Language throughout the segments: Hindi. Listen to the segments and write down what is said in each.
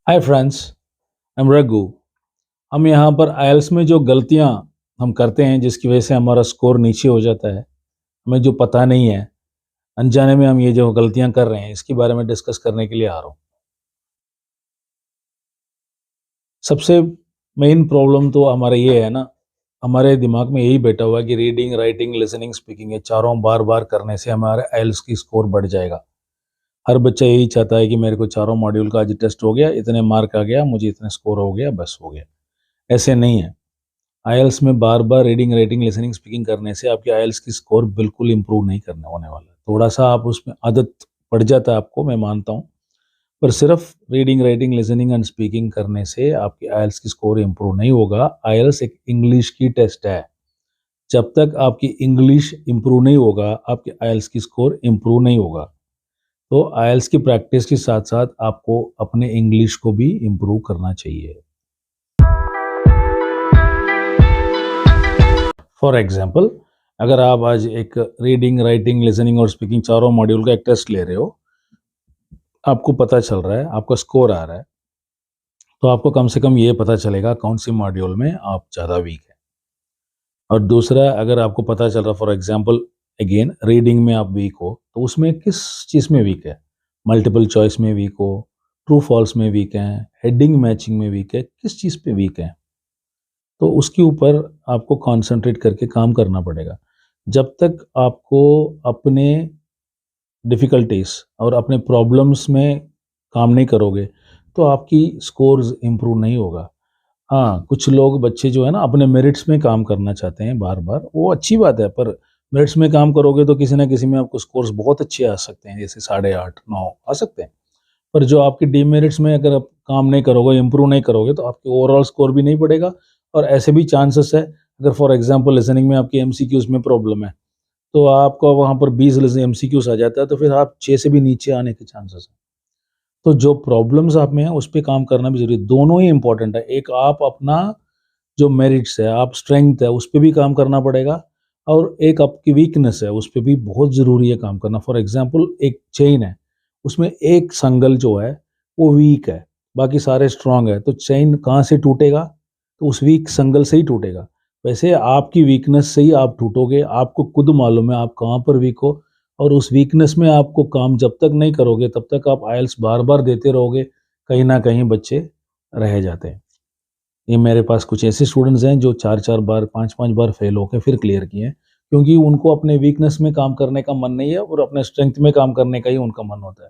Hi friends, I am Raghu. हम यहाँ पर आईएलटीएस में जो गलतियाँ हम करते हैं जिसकी वजह से हमारा स्कोर नीचे हो जाता है, हमें जो पता नहीं है, अनजाने में हम ये जो गलतियाँ कर रहे हैं इसके बारे में डिस्कस करने के लिए आ रहा हूँ। सबसे मेन प्रॉब्लम तो हमारा ये है ना, हमारे दिमाग में यही बैठा हुआ है कि रीडिंग, राइटिंग, लिसनिंग, स्पीकिंग ये चारों बार-बार करने से हमारा आईएलटीएस की स्कोर बढ़ जाएगा। हर बच्चा यही चाहता है कि मेरे को चारों मॉड्यूल का आज टेस्ट हो गया, इतने मार्क आ गया, मुझे इतने स्कोर हो गया, बस हो गया। ऐसे नहीं है। आईएलटीएस में बार-बार रीडिंग, राइटिंग, लिसनिंग, स्पीकिंग करने से आपकी आईएलटीएस की स्कोर बिल्कुल इम्प्रूव नहीं करने होने वाला है। थोड़ा-सा आप उसमें आदत पड़ जाता है आपको, मैं मानता हूँ। पर सिर्फ reading, writing, listening and speaking करने से आपकी आईएलटीएस की स्कोर इम्प्रूव नहीं होगा। आईएलटीएस एक इंग्लिश की टेस्ट है। जब तक आपकी इंग्लिश इम्प्रूव नहीं होगा, आपकी आईएलटीएस की स्कोर इम्प्रूव नहीं होगा। तो आईएलटीएस की प्रैक्टिस के साथ-साथ आपको अपने इंग्लिश को भी इम्प्रूव करना चाहिए। फॉर एग्जाम्पल, अगर आप आज एक रीडिंग, राइटिंग, लिसनिंग और स्पीकिंग चारों मॉड्यूल का एक टेस्ट ले रहे हो, आपको पता चल रहा है, आपका स्कोर आ रहा है, तो आपको कम से कम ये पता चलेगा कौन सी मॉड्यूल में आप ज़्यादा वीक हैं। और दूसरा, अगर आपको पता चल रहा फॉर एग्जाम्पल अगेन रीडिंग में आप वीक हो, तो उसमें किस चीज़ में वीक है? मल्टीपल चॉइस में वीक हो, ट्रू फॉल्स में वीक हैं, हेडिंग मैचिंग में वीक है, किस चीज़ पे वीक है? तो उसके ऊपर आपको कॉन्संट्रेट करके काम करना पड़ेगा। जब तक आपको अपने डिफ़िकल्टीज़ और अपने प्रॉब्लम्स में काम नहीं करोगे, तो आपकी स्कोर्स इम्प्रूव नहीं होगा। हाँ, कुछ लोग बच्चे जो है ना अपने मेरिट्स में काम करना चाहते हैं बार-बार, वो अच्छी बात है, पर मेरिट्स में काम करोगे तो किसी न किसी में आपको स्कोर्स बहुत अच्छे आ सकते हैं, जैसे 8.5, 9 आ सकते हैं। पर जो आपके डीमेरिट्स में अगर आप काम नहीं करोगे, इम्प्रूव नहीं करोगे, तो आपके ओवरऑल स्कोर भी नहीं बढ़ेगा। और ऐसे भी चांसेस है, अगर फॉर एग्ज़ाम्पल लिसनिंग में आपकी एमसीक्यूज़ में प्रॉब्लम है, तो आपका वहाँ पर 20 लिस एमसीक्यूज़ आ जाता है, तो फिर आप 6 से भी नीचे आने के चांसेस हैं। तो जो प्रॉब्लम्स आप में है, उस पे काम करना भी ज़रूरी है। दोनों ही इम्पोर्टेंट है। एक आप अपना जो मेरिट्स है, आप स्ट्रेंथ है, उस पे भी काम करना पड़ेगा, और एक आपकी वीकनेस है, उस पे भी बहुत ज़रूरी है काम करना। फॉर एग्ज़ाम्पल एक चेन है, उसमें एक संगल जो है, वो वीक है, बाकी सारे स्ट्रॉन्ग है, तो चेन कहाँ से टूटेगा? तो उस वीक संगल से ही टूटेगा। वैसे आपकी वीकनेस से ही आप टूटोगे, आपको खुद मालूम है आप कहाँ पर वीक हो, और उस वीकनेस में आपको काम जब तक नहीं करोगे, तब तक आप आईएलटीएस बार-बार देते रहोगे, कहीं न कहीं बच्चे रह जाते हैं। ये मेरे पास कुछ ऐसे स्टूडेंट्स हैं जो 4-4 बार, 5-5 बार फेल होके फिर क्लियर किए हैं, क्योंकि उनको अपने वीकनेस में काम करने का मन नहीं है और अपने स्ट्रेंथ में काम करने का ही उनका मन होता है।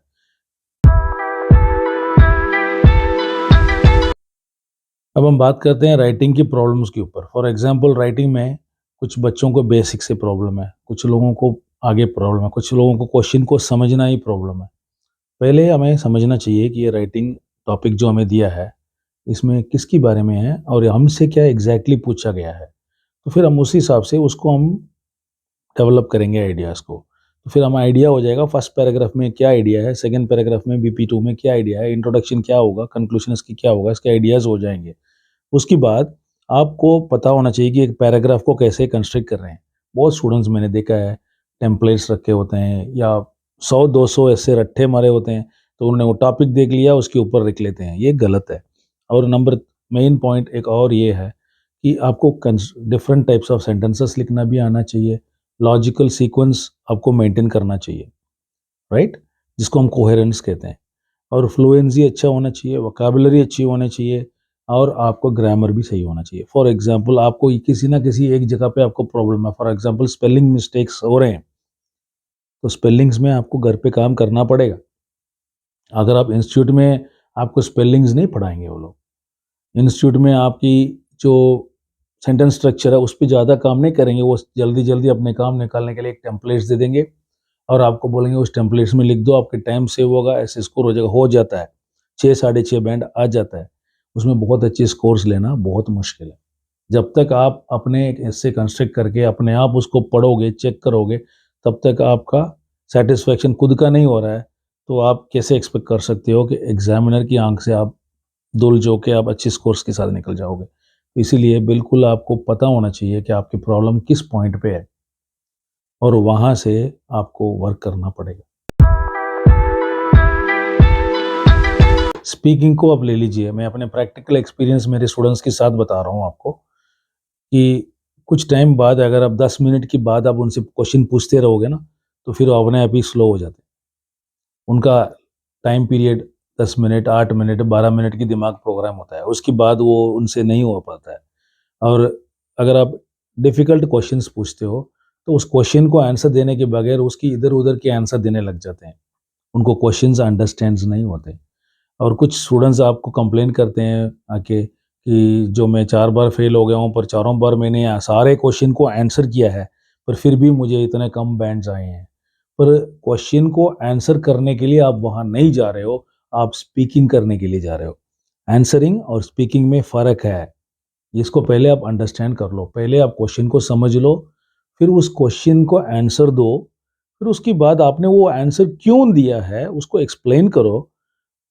अब हम बात करते हैं राइटिंग की प्रॉब्लम्स के ऊपर। फॉर एग्जांपल राइटिंग में कुछ बच्चों को बेसिक से प्रॉब्लम है, कुछ लोगों को आगे प्रॉब्लम है, कुछ लोगों को क्वेश्चन को समझना ही प्रॉब्लम है। पहले हमें समझना चाहिए कि ये राइटिंग टॉपिक जो हमें दिया है, इसमें किसके बारे में है और हमसे क्या एग्ज़ैक्टली पूछा गया है। तो फिर हम उस हिसाब से उसको हम डेवलप करेंगे आइडियाज़ को। तो फिर हमें आइडिया हो जाएगा फर्स्ट पैराग्राफ में क्या आइडिया है, सेकंड पैराग्राफ में बीपी 2 में क्या आइडिया है, इंट्रोडक्शन क्या होगा, कंक्लूजन इसकी क्या होगा, इसके आइडियाज़ हो जाएँगे। उसके बाद आपको पता होना चाहिए कि एक पैराग्राफ को कैसे कंस्ट्रक्ट कर रहे हैं। बहुत स्टूडेंट्स मैंने देखा है, टेम्पलेट्स रखे होते हैं या 100-200 ऐसे रट्टे मारे होते हैं, तो उन्होंने वो टॉपिक देख लिया, उसके ऊपर लिख लेते हैं, ये गलत है। और नंबर मेन पॉइंट एक और ये है कि आपको डिफरेंट टाइप्स ऑफ सेंटेंसेस लिखना भी आना चाहिए, लॉजिकल सीक्वेंस आपको मेंटेन करना चाहिए, राइट? जिसको हम कोहेरेंस कहते हैं। और फ्लुएंसी अच्छा होना चाहिए, वोकैबुलरी अच्छी होनी चाहिए, और आपको ग्रामर भी सही होना चाहिए। फॉर एग्जांपल आपको किसी ना किसी एक जगह पे आपको प्रॉब्लम है, फॉर एग्जांपल स्पेलिंग मिस्टेक्स हो रहे हैं, तो स्पेलिंग्स में आपको घर पे काम करना पड़ेगा। अगर आप इंस्टीट्यूट में आपको स्पेलिंग्स नहीं पढ़ाएंगे वो लोग, इंस्टीट्यूट में आपकी जो सेंटेंस स्ट्रक्चर है उस पे ज़्यादा काम नहीं करेंगे, वो जल्दी-जल्दी अपने काम निकालने के लिए एक टेम्पलेट्स दे देंगे और आपको बोलेंगे उस टेम्पलेट्स में लिख दो, आपके टाइम सेव होगा, ऐसे स्कोर हो जाएगा। हो जाता है, 6 साढ़े 6 बैंड आ जाता है। उसमें बहुत अच्छे स्कोर्स लेना बहुत मुश्किल है। जब तक आप अपने एक ऐसे कंस्ट्रक्ट करके अपने आप उसको पढ़ोगे, चेक करोगे, तब तक आपका सैटिस्फैक्शन खुद का नहीं हो रहा है, तो आप कैसे एक्सपेक्ट कर सकते हो कि एग्ज़ामिनर की आँख से आप धुल जो के आप अच्छे स्कोर्स के साथ निकल जाओगे। तो इसीलिए बिल्कुल आपको पता होना चाहिए कि आपकी प्रॉब्लम किस पॉइंट पे है, और वहाँ से आपको वर्क करना पड़ेगा। स्पीकिंग को आप ले लीजिए, मैं अपने प्रैक्टिकल एक्सपीरियंस मेरे स्टूडेंट्स के साथ बता रहा हूँ आपको कि कुछ टाइम बाद अगर आप 10 मिनट के बाद आप उनसे क्वेश्चन पूछते रहोगे ना, तो फिर वो अपने आप ही स्लो हो जाते हैं। उनका time period 10 minute, 8 minute, 12 minute की दिमाग प्रोग्राम होता है, उसके बाद वो उनसे नहीं हो पाता है। और अगर आप डिफ़िकल्ट क्वेश्चंस पूछते हो, तो उस क्वेश्चन को आंसर देने के बगैर उसकी इधर-उधर के आंसर देने लग जाते हैं। उनको क्वेश्चंस अंडरस्टैंड्स नहीं होते। और कुछ स्टूडेंट्स आपको कंप्लेन करते हैं आके कि जो मैं 4 बार फेल हो गया हूँ, पर चारों बार मैंने सारे क्वेश्चन को आंसर किया है, पर फिर भी मुझे इतने कम बैंड्स आए हैं। पर क्वेश्चन को आंसर करने के लिए आप वहाँ नहीं जा रहे हो, आप स्पीकिंग करने के लिए जा रहे हो। आंसरिंग और स्पीकिंग में फ़र्क है। इसको पहले आप अंडरस्टैंड कर लो। पहले आप क्वेश्चन को समझ लो, फिर उस क्वेश्चन को आंसर दो, फिर उसके बाद आपने वो आंसर क्यों दिया है, उसको एक्सप्लेन करो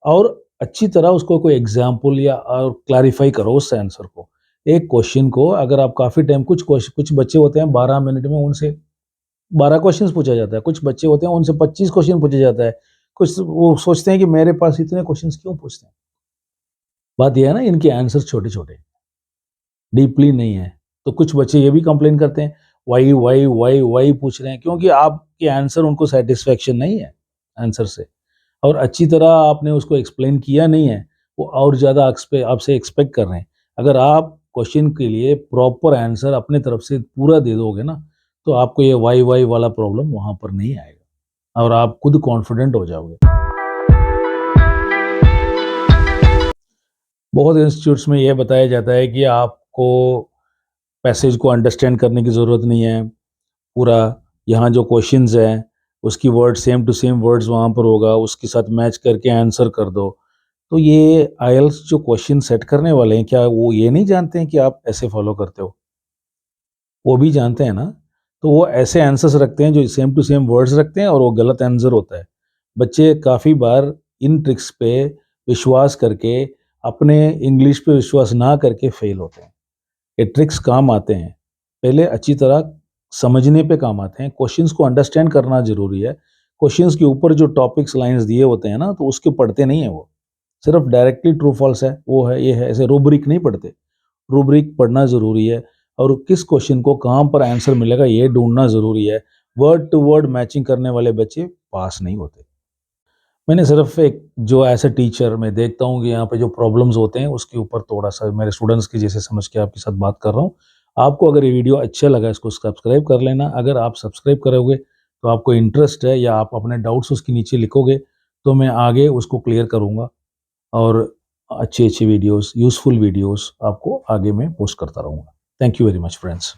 और अच्छी तरह उसको कोई एग्ज़ाम्पल या और क्लैरिफ़ाई करो उस आंसर को। एक क्वेश्चन को अगर आप काफ़ी टाइम कुछ बच्चे होते हैं 12 मिनट में उनसे 12 क्वेश्चन्स पूछा जाता है, कुछ बच्चे होते हैं उनसे 25 क्वेश्चन पूछा जाता है। कुछ वो सोचते हैं कि मेरे पास इतने क्वेश्चन्स क्यों पूछते हैं? बात ये है ना इनके आंसर छोटे-छोटे, डीपली नहीं है। तो कुछ बच्चे ये भी कंप्लेन करते हैं, व्हाई पूछ रहे हैं क्योंकि आपके आंसर उनको सैटिस्फैक्शन नहीं है आंसर से। और अच्छी तरह आपने उसको एक्सप्लेन किया नहीं है, वो और ज़्यादा आपसे एक्सपेक्ट कर रहे हैं। अगर आप क्वेश्चन के लिए प्रॉपर आंसर अपने तरफ से पूरा दे दोगे ना, तो आपको ये वाई वाला प्रॉब्लम वहाँ पर नहीं आएगा और आप खुद कॉन्फिडेंट हो जाओगे। बहुत इंस्टीट्यूट्स में ये बताया जाता है कि आपको पैसेज को अंडरस्टैंड करने की ज़रूरत नहीं है। पूरा यहाँ जो क्वेश्चंस हैं, उसकी word same to same words वहाँ पर होगा, उसके साथ मैच करके आंसर कर दो। तो ये आईएलटीएस जो क्वेश्चन सेट करने वाले हैं, क्या वो ये नहीं जानते हैं कि आप ऐसे फॉलो करते हो? वो भी जानते हैं ना? तो वो ऐसे आंसर्स रखते हैं जो सेम टू सेम वर्ड्स रखते हैं और वो गलत आंसर होता है। बच्चे काफ़ी बार इन ट्रिक्स पे विश्वास करके अपने इंग्लिश पे विश्वास ना करके फेल होते हैं। ये ट्रिक्स काम आते हैं। पहले अच्छी तरह समझने पे काम आते हैं। क्वेश्चंस को अंडरस्टैंड करना ज़रूरी है। क्वेश्चंस के ऊपर जो टॉपिक्स लाइन्स दिए होते हैं ना, तो उसके पढ़ते नहीं है वो। सिर्फ डायरेक्टली ट्रू फॉल्स है, वो है, ये है, ऐसे रूब्रिक नहीं पढ़ते। रूब्रिक पढ़ना ज़रूरी है और किस क्वेश्चन को कहाँ पर आंसर मिलेगा ये ढूँढना ज़रूरी है। वर्ड टू वर्ड मैचिंग करने वाले बच्चे पास नहीं होते। मैंने सिर्फ एक जो एज़ अ टीचर मैं देखता हूँ कि यहाँ पे जो प्रॉब्लम्स होते हैं उसके ऊपर थोड़ा-सा मेरे स्टूडेंट्स की जैसे समझ के आपके साथ बात कर रहा हूँ। आपको अगर ये वीडियो अच्छा लगा इसको सब्सक्राइब कर लेना। अगर आप सब्सक्राइब करोगे तो आपको इंटरेस्ट है या आप अपने डाउट्स उसके नीचे लिखोगे तो मैं आगे उसको क्लियर करूँगा और अच्छी-अच्छी वीडियोज़, यूज़फुल वीडियोज़ आपको आगे मैं पोस्ट करता रहूँगा। Thank you very much friends.